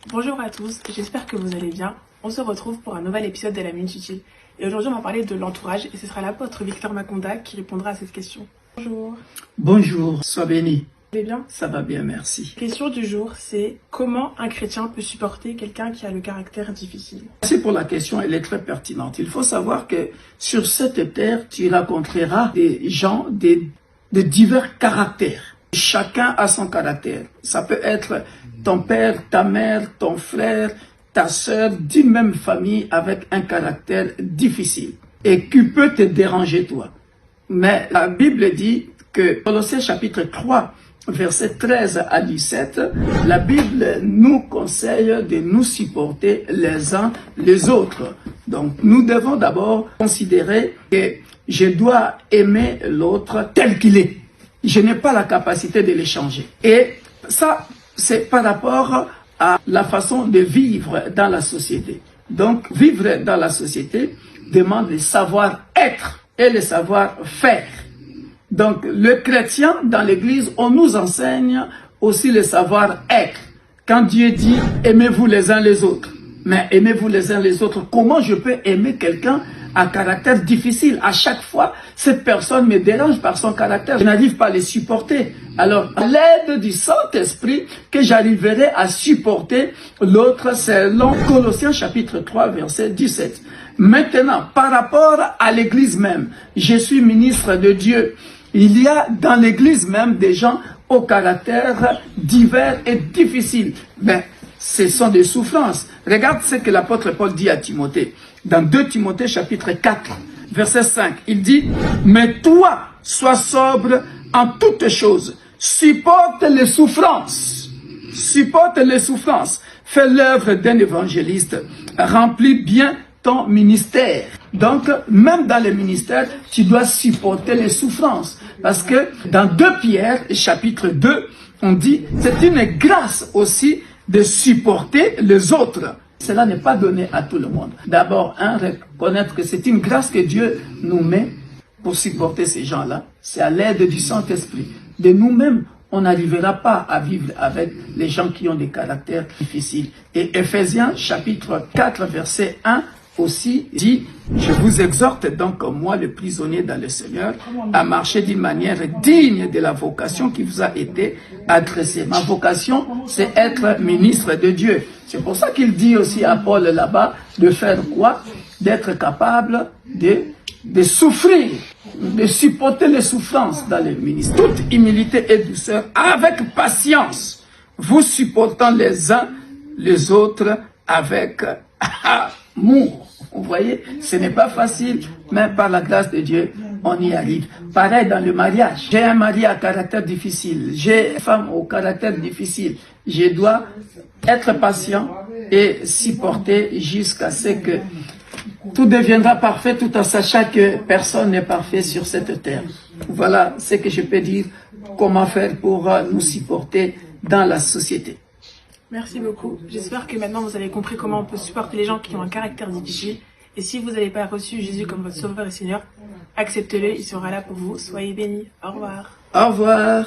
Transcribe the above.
Bonjour à tous, j'espère que vous allez bien. On se retrouve pour un nouvel épisode de la Minute Utile. Et aujourd'hui, on va parler de l'entourage et ce sera l'apôtre Victor Maconda qui répondra à cette question. Bonjour. Bonjour, sois béni. Vous allez bien? Ça va bien, merci. La question du jour, c'est comment un chrétien peut supporter quelqu'un qui a le caractère difficile? Merci pour la question, elle est très pertinente. Il faut savoir que sur cette terre, tu rencontreras des gens de divers caractères. Chacun a son caractère. Ça peut être ton père, ta mère, ton frère, ta sœur, d'une même famille avec un caractère difficile et qui peut te déranger toi. Mais la Bible dit que Colossiens chapitre 3, versets 13 à 17, la Bible nous conseille de nous supporter les uns les autres. Donc nous devons d'abord considérer que je dois aimer l'autre tel qu'il est. Je n'ai pas la capacité de le changer. Et ça, c'est par rapport à la façon de vivre dans la société. Donc, vivre dans la société demande le savoir-être et le savoir-faire. Donc, le chrétien, dans l'église, on nous enseigne aussi le savoir-être. Quand Dieu dit « aimez-vous les uns les autres », mais aimez-vous les uns les autres, comment je peux aimer quelqu'un à caractère difficile? À chaque fois, cette personne me dérange par son caractère. Je n'arrive pas à les supporter. Alors, à l'aide du Saint-Esprit, que j'arriverai à supporter l'autre, selon Colossiens chapitre 3, verset 17. Maintenant, par rapport à l'église même, je suis ministre de Dieu. Il y a dans l'église même des gens au caractère divers et difficile. Mais ce sont des souffrances. Regarde ce que l'apôtre Paul dit à Timothée. Dans 2 Timothée chapitre 4, verset 5, il dit « Mais toi, sois sobre en toutes choses, supporte les souffrances, fais l'œuvre d'un évangéliste, remplis bien ton ministère. » Donc, même dans le ministère, tu dois supporter les souffrances. Parce que dans 2 Pierre chapitre 2, on dit « C'est une grâce aussi de supporter les autres. » Cela n'est pas donné à tout le monde. D'abord, reconnaître que c'est une grâce que Dieu nous met pour supporter ces gens-là. C'est à l'aide du Saint-Esprit. De nous-mêmes, on n'arrivera pas à vivre avec les gens qui ont des caractères difficiles. Et Ephésiens chapitre 4, verset 1 aussi dit « Je vous exhorte donc, moi le prisonnier dans le Seigneur, à marcher d'une manière digne de la vocation qui vous a été adressée. » Ma vocation, c'est être ministre de Dieu. C'est pour ça qu'il dit aussi à Paul là-bas de faire quoi? D'être capable de souffrir, de supporter les souffrances dans le ministère. Toute humilité et douceur, avec patience, vous supportant les uns les autres avec amour. Vous voyez, ce n'est pas facile, mais par la grâce de Dieu, on y arrive. Pareil dans le mariage. J'ai un mari à caractère difficile. J'ai une femme au caractère difficile. Je dois être patient et supporter jusqu'à ce que tout deviendra parfait, tout en sachant que personne n'est parfait sur cette terre. Voilà ce que je peux dire, comment faire pour nous supporter dans la société. Merci beaucoup. J'espère que maintenant vous avez compris comment on peut supporter les gens qui ont un caractère difficile. Et si vous n'avez pas reçu Jésus comme votre sauveur et Seigneur, acceptez-le, il sera là pour vous. Soyez bénis. Au revoir. Au revoir.